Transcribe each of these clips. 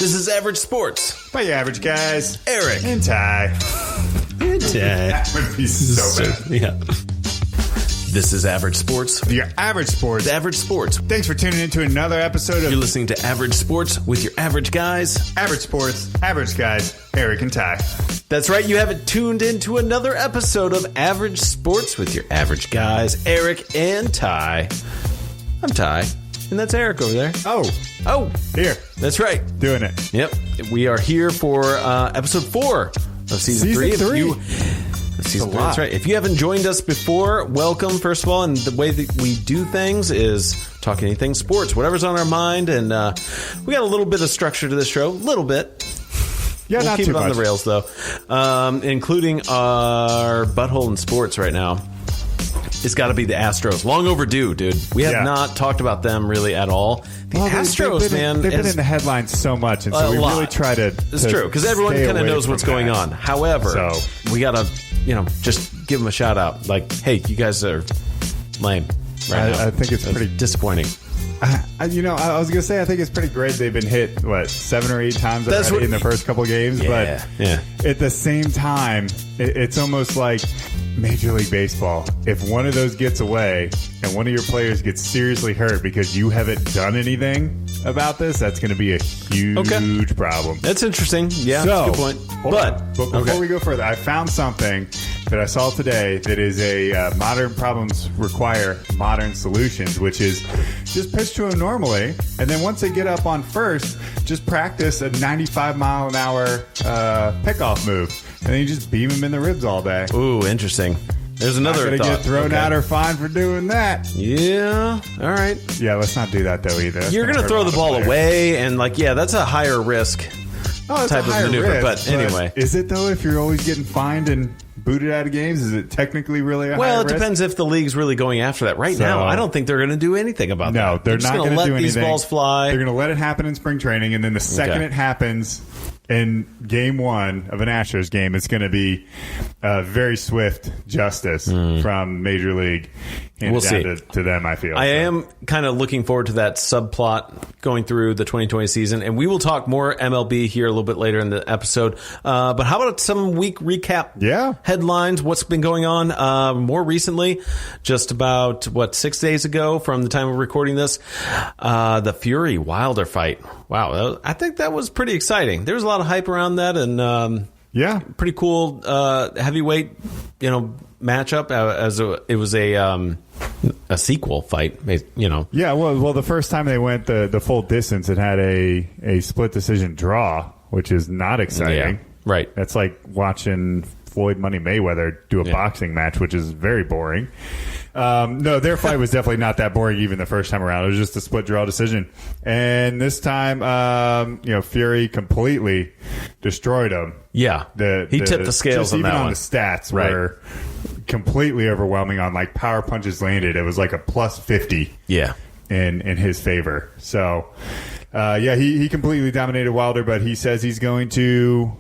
This is Average Sports. By your average guys. Eric. And Ty. That would be so bad. Yeah. This is Average Sports. Your average sports. Average Sports. Thanks for tuning in to another episode of You're listening to Average Sports with your average guys. Average Sports, average guys, Eric and Ty. That's right. You haven't tuned in to another episode of Average Sports with your average guys, Eric and Ty. I'm Ty. And that's Eric over there. Oh, here. That's right. Doing it. Yep. We are here for episode 4 of season 3. That's right. If you haven't joined us before, welcome, first of all. And the way that we do things is talk anything sports, whatever's on our mind. And we got a little bit of structure to this show. A little bit. Yeah, we'll not keep too it on much. the rails, though. Including our butthole in sports right now. It's got to be the Astros. Long overdue, dude. We have not talked about them really at all. The Astros, they've been in the headlines so much, and so we really try to. It's true, because everyone kind of knows what's going on. However, we got to, just give them a shout out. Like, hey, you guys are lame right now. I think it's pretty disappointing. I was going to say, I think it's pretty great they've been hit, 7 or 8 times already in the first couple games. Yeah, but at the same time, it's almost like Major League Baseball. If one of those gets away and one of your players gets seriously hurt because you haven't done anything about this, that's going to be a huge problem. That's interesting. Yeah, that's a good point. But before we go further, I found something that I saw today that is a modern problems require modern solutions, which is just pitch to them normally, and then once they get up on first, just practice a 95-mile-an-hour pickoff move, and then you just beam them in the ribs all day. Ooh, interesting. There's another not thought. Get thrown out or fined for doing that. Yeah. All right. Yeah, let's not do that, though, either. You're going to throw the ball away, and, that's a higher risk type of maneuver. But anyway. Is it, though, if you're always getting fined and booted out of games? Is it technically really a higher risk? Well, it depends if the league's really going after that. Right now, I don't think they're going to do anything about that. No, they're not going to do anything. Let these balls fly. They're going to let it happen in spring training, and then the second it happens in game 1 of an Astros game, it's going to be very swift justice from Major League. We'll see. To them, I feel. I am kind of looking forward to that subplot going through the 2020 season, and we will talk more MLB here a little bit later in the episode. But how about some week recap? Yeah. Headlines, what's been going on more recently, just about, 6 days ago from the time of recording this, the Fury-Wilder fight. Wow, I think that was pretty exciting. There was a lot of hype around that, and pretty cool heavyweight, matchup as it was a sequel fight, Yeah, well, the first time they went the full distance, it had a split decision draw, which is not exciting. Yeah, right. That's like watching Floyd Money Mayweather do a boxing match, which is very boring. No, their fight was definitely not that boring even the first time around. It was just a split draw decision. And this time, Fury completely destroyed him. Yeah. He tipped the scales on that one. Even on the stats were completely overwhelming on power punches landed. It was like a plus 50 in his favor. So, he completely dominated Wilder, but he says he's going to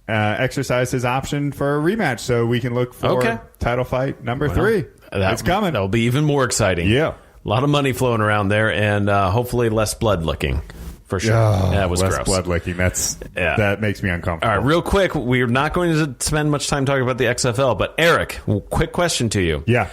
exercise his option for a rematch so we can look for title fight number 3. It's coming. That'll be even more exciting. Yeah. A lot of money flowing around there, and hopefully less blood licking. For sure. That was less gross. Blood licking. That makes me uncomfortable. All right, real quick, we're not going to spend much time talking about the XFL, but Eric, quick question to you. Yeah.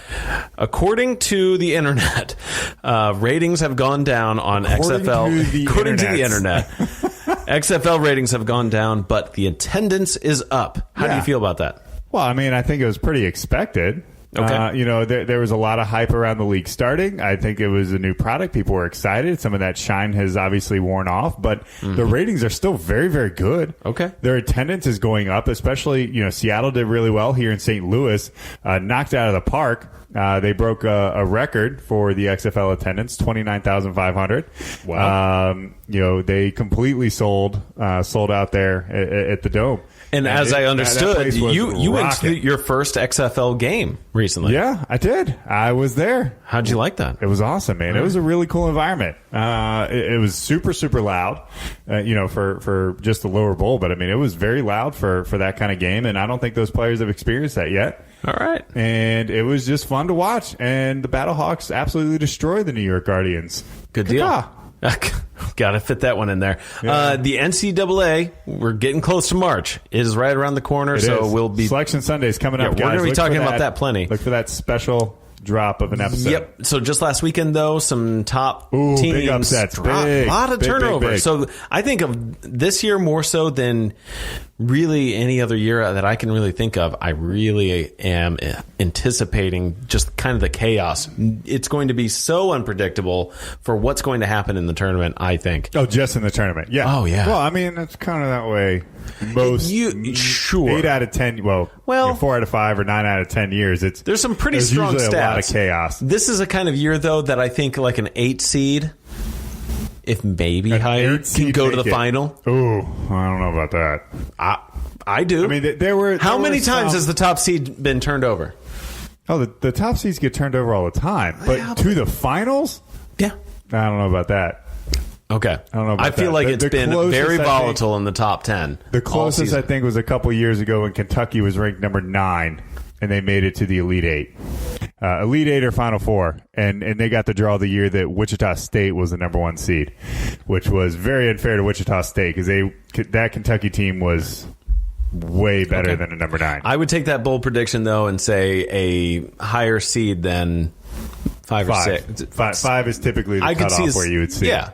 According to the internet, ratings have gone down on XFL. According to the internet. XFL ratings have gone down, but the attendance is up. How do you feel about that? Well, I mean, I think it was pretty expected. Okay. There was a lot of hype around the league starting. I think it was a new product. People were excited. Some of that shine has obviously worn off, but the ratings are still very, very good. Okay. Their attendance is going up, especially, Seattle did really well here in St. Louis, knocked out of the park. They broke a record for the XFL attendance, 29,500. Wow. They completely sold out there at the Dome. And as I understood, you went to your first XFL game recently. Yeah, I did. I was there. How'd you like that? It was awesome, man. It was a really cool environment. It was super, super loud, for just the lower bowl. But, I mean, it was very loud for that kind of game, and I don't think those players have experienced that yet. All right. And it was just fun to watch. And the Battlehawks absolutely destroyed the New York Guardians. Good deal. got to fit that one in there. Yeah. The NCAA, we're getting close to March. It is right around the corner, we'll be... Selection Sunday is coming up, guys. We're going to be talking about that plenty. Look for that special drop of an episode. Yep. So just last weekend, though, some top teams. Big upsets. A lot of turnover. Big. So I think of this year more so than really any other year that I can really think of. I really am anticipating just kind of the chaos. It's going to be so unpredictable for what's going to happen in the tournament, I think. Oh, just in the tournament. Yeah. Oh, yeah. Well, I mean, it's kind of that way. Sure. 8 out of 10, well 4 out of 5 or 9 out of 10 years. There's some pretty strong stats. A lot of chaos. This is a kind of year, though, that I think like an 8 seed, if maybe higher, can go to the final. Ooh, I don't know about that. I do. I mean, there were. How many times has the top seed been turned over? Oh, the top seeds get turned over all the time, but to the finals? Yeah. I don't know about that. Okay. I don't know about I feel like it's been very volatile in the top 10. The closest, I think, was a couple years ago when Kentucky was ranked number 9, and they made it to the Elite 8. Elite 8 or Final 4, and they got the draw the year that Wichita State was the number 1 seed, which was very unfair to Wichita State because that Kentucky team was way better than a number 9. I would take that bold prediction, though, and say a higher seed than 5 or 6. 5 is typically the cutoff where you would see. Yeah.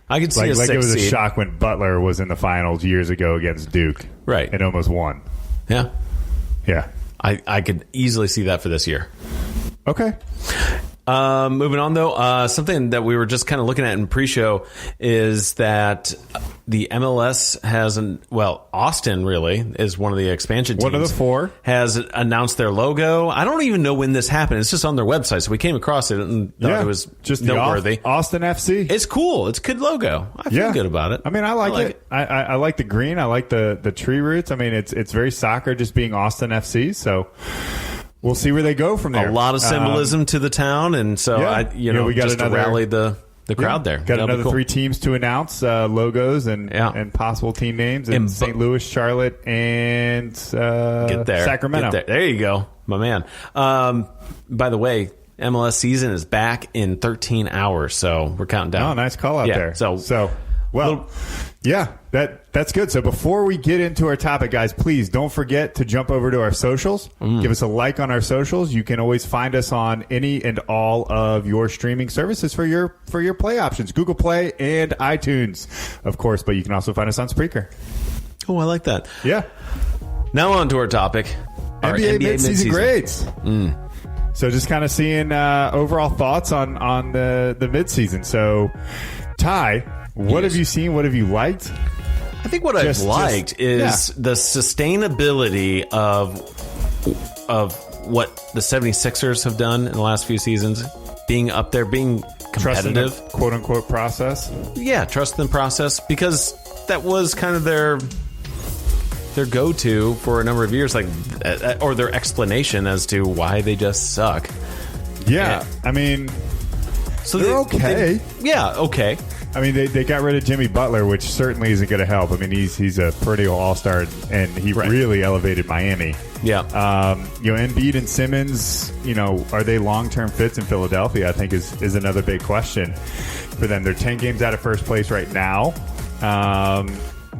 I could see a 6 it was seed. A shock when Butler was in the finals years ago against Duke. Right. And almost won. Yeah. Yeah. I could easily see that for this year. Okay. Moving on, though, something that we were just kind of looking at in pre-show is that the MLS has Austin really is one of the expansion teams. One of the 4 has announced their logo. I don't even know when this happened. It's just on their website, so we came across it and thought it was just noteworthy. Austin FC. It's cool. It's a good logo. I feel good about it. I mean, I like it. I like the green. I like the tree roots. I mean, it's very soccer, just being Austin FC. So. We'll see where they go from there. A lot of symbolism to the town, and so we got just to rally the crowd there. Got another 3 teams to announce logos and possible team names in St. Louis, Charlotte, and Sacramento. There you go, my man. By the way, MLS season is back in 13 hours, so we're counting down. Oh, nice call out there. That's good. So before we get into our topic, guys, please don't forget to jump over to our socials. Give us a like on our socials. You can always find us on any and all of your streaming services for your play options, Google Play and iTunes, of course. But you can also find us on Spreaker. Oh, I like that. Yeah. Now on to our topic. Our NBA midseason grades. So just kind of seeing overall thoughts on the midseason. So, Ty, what have you seen? What have you liked? I think what I've liked is the sustainability of what the 76ers have done in the last few seasons, being up there, being competitive. Trust in the quote-unquote process? Yeah, trust in the process, because that was kind of their go-to for a number of years, or their explanation as to why they just suck. Yeah, I mean, so they're okay. Okay. I mean, they got rid of Jimmy Butler, which certainly isn't going to help. I mean, he's a perennial all-star, and he really elevated Miami. Yeah. Embiid and Simmons, are they long-term fits in Philadelphia? I think is another big question for them. They're 10 games out of first place right now.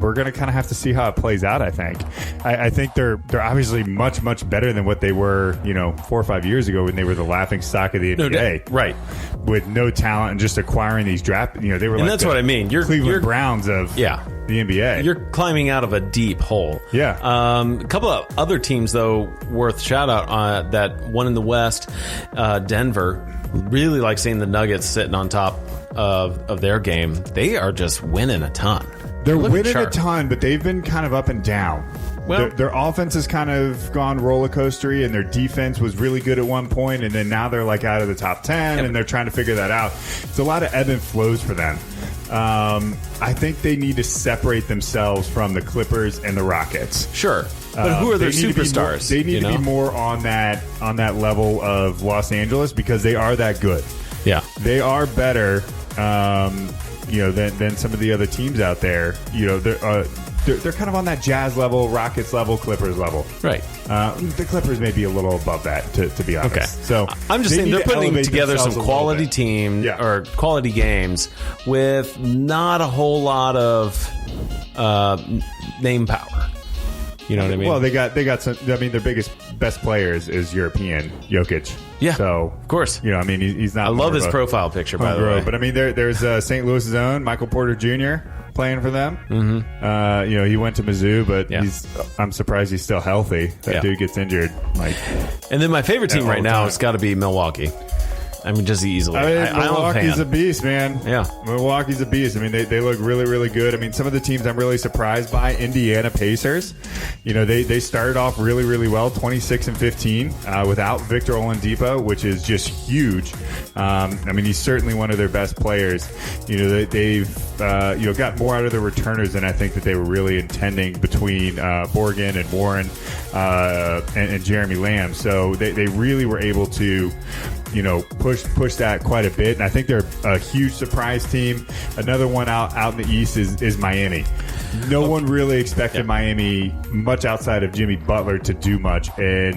We're going to kind of have to see how it plays out, I think. I think they're obviously much, much better than what they were, 4 or 5 years ago when they were the laughing stock of the NBA. Right. With no talent and just acquiring these draft, they were and that's what I mean. You're Cleveland Browns of the NBA. You're climbing out of a deep hole. Yeah. A couple of other teams, though, worth shout out that one in the West, Denver. Really like seeing the Nuggets sitting on top of their game. They are just winning a ton. They're winning a ton, but they've been kind of up and down. Well, their offense has kind of gone roller coastery, and their defense was really good at one point, and then now they're out of the top 10, and they're trying to figure that out. It's a lot of ebb and flows for them. I think they need to separate themselves from the Clippers and the Rockets. Sure, but who are their superstars? They need to be more on that level of Los Angeles because they are that good. Yeah, they are better. Than some of the other teams out there. they're kind of on that Jazz level, Rockets level, Clippers level. Right. The Clippers may be a little above that, to be honest. Okay. So I'm just saying they're putting together some quality team or quality games with not a whole lot of name power. You know what I mean? Well, they got some. I mean, their best player is European, Jokic. Yeah, so of course. You know, I mean, he's not. I love his profile picture, by the way. But I mean, there's St. Louis's own Michael Porter Jr. playing for them. Mm-hmm. You know, he went to Mizzou, but I'm surprised he's still healthy. That dude gets injured. And then my favorite team right now has got to be Milwaukee. I mean, just easily. Milwaukee's a beast, man. Yeah. Milwaukee's a beast. I mean, they look really, really good. I mean, some of the teams I'm really surprised by, Indiana Pacers. You know, they started off really, really well, 26-15, without Victor Oladipo, which is just huge. I mean, he's certainly one of their best players. You know, they've got more out of the returners than I think that they were really intending between Borgen and Warren and Jeremy Lamb. So they really were able to, you know, push that quite a bit, and I think they're a huge surprise team. Another one out in the East is Miami. No one really expected Miami much outside of Jimmy Butler to do much, and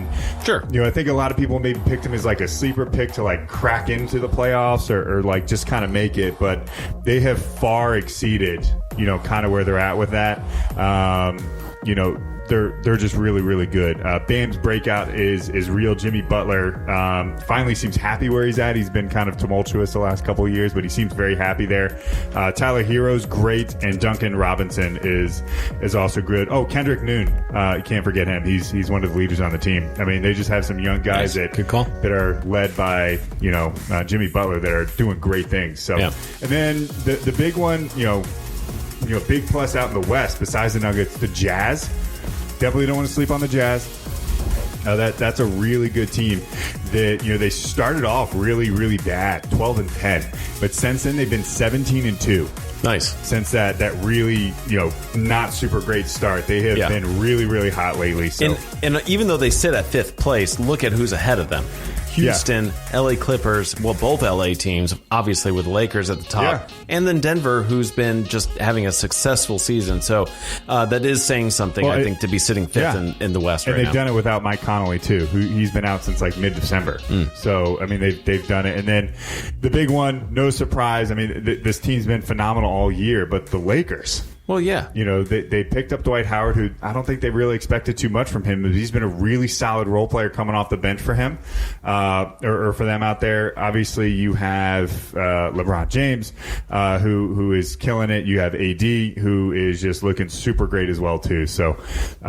you know, I think a lot of people maybe picked him as like a sleeper pick to like crack into the playoffs or like just kind of make it, but they have far exceeded, you know, kind of where they're at with that. You know, they're just really, really good. Bam's breakout is real. Jimmy Butler finally seems happy where he's at. He's been kind of tumultuous the last couple of years, but he seems very happy there. Tyler Hero's great, and Duncan Robinson is also good. Oh, Kendrick Nunn, you can't forget him. He's one of the leaders on the team. I mean, they just have some young guys that are led by, you know, Jimmy Butler that are doing great things. So, and then the big one, you know, big plus out in the West besides the Nuggets, the Jazz. Definitely don't want to sleep on the Jazz. That's a really good team. That, you know, they started off really, really bad, 12-10, but since then they've been 17-2. Nice. Since that really, you know, not super great start, they have been really, really hot lately. So, and even though they sit at 5th place, look at who's ahead of them. Houston, LA Clippers, well, both LA teams, obviously with the Lakers at the top, and then Denver, who's been just having a successful season. So that is saying something, I think, to be sitting 5th in the West right now. And they've done it without Mike Conley, too. He's been out since like mid-December. So, I mean, they've done it. And then the big one, no surprise, I mean, this team's been phenomenal all year, but the Lakers. Well, yeah. You know, they picked up Dwight Howard, who I don't think they really expected too much from him. He's been a really solid role player coming off the bench for him, or for them out there. Obviously, you have LeBron James, who is killing it. You have AD, who is just looking super great as well, too. So, you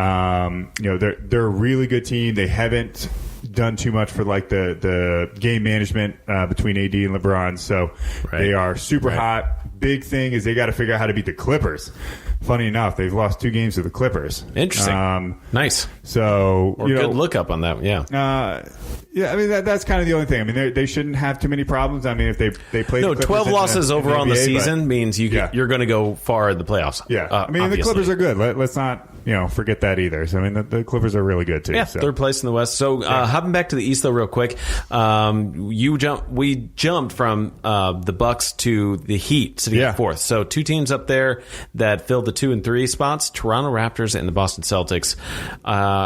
know, they're a really good team. They haven't done too much for like the game management between AD and LeBron. So they are super hot. Big thing is they got to figure out how to beat the Clippers. Funny enough, they've lost 2 games to the Clippers. Interesting. Nice. So, good look up on that. Yeah. I mean that's kind of the only thing. I mean they shouldn't have too many problems. I mean if they play the Clippers 12 losses overall in the season means you're going to go far in the playoffs. Yeah. I mean obviously. The Clippers are good. Let's not forget that either. So I mean the Clippers are really good too. Yeah. So. 3rd place in the West. So hopping back to the East though real quick, we jumped from the Bucks to the Heat sitting at 4th. So 2 teams up there that filled the 2 and 3 spots: Toronto Raptors and the Boston Celtics.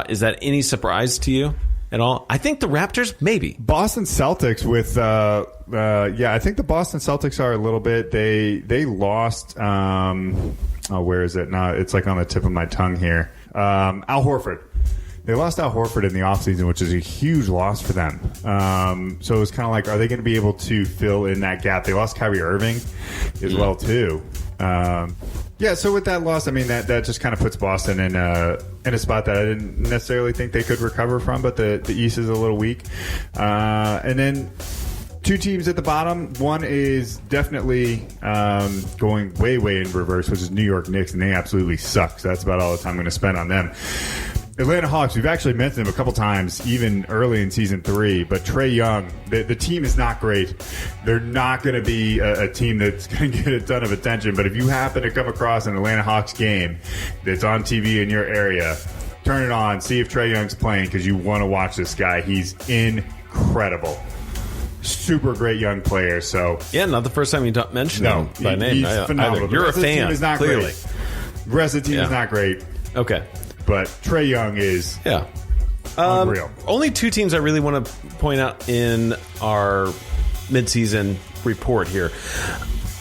Is that any surprise to you at all? I think the Raptors, maybe. Boston Celtics with, I think the Boston Celtics are a little bit. They lost. Where is it? No, it's like on the tip of my tongue here. Al Horford. They lost Al Horford in the offseason, which is a huge loss for them. So it was kind of like, are they going to be able to fill in that gap? They lost Kyrie Irving as well, too. So with that loss, I mean, that just kind of puts Boston in a spot that I didn't necessarily think they could recover from, but the East is a little weak. And then 2 teams at the bottom. One is definitely going way, way in reverse, which is New York Knicks, and they absolutely suck. So that's about all the time I'm going to spend on them. Atlanta Hawks, we've actually mentioned them a couple times, even early in Season 3, but Trae Young, the team is not great. They're not going to be a team that's going to get a ton of attention, but if you happen to come across an Atlanta Hawks game that's on TV in your area, turn it on, see if Trae Young's playing, because you want to watch this guy. He's incredible. Super great young player. So not the first time you mentioned him by name. He's phenomenal. You're a fan, clearly. The rest of the team is not great. Okay. But Trae Young is unreal. Only two teams I really want to point out in our midseason report here.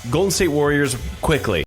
Golden State Warriors, quickly.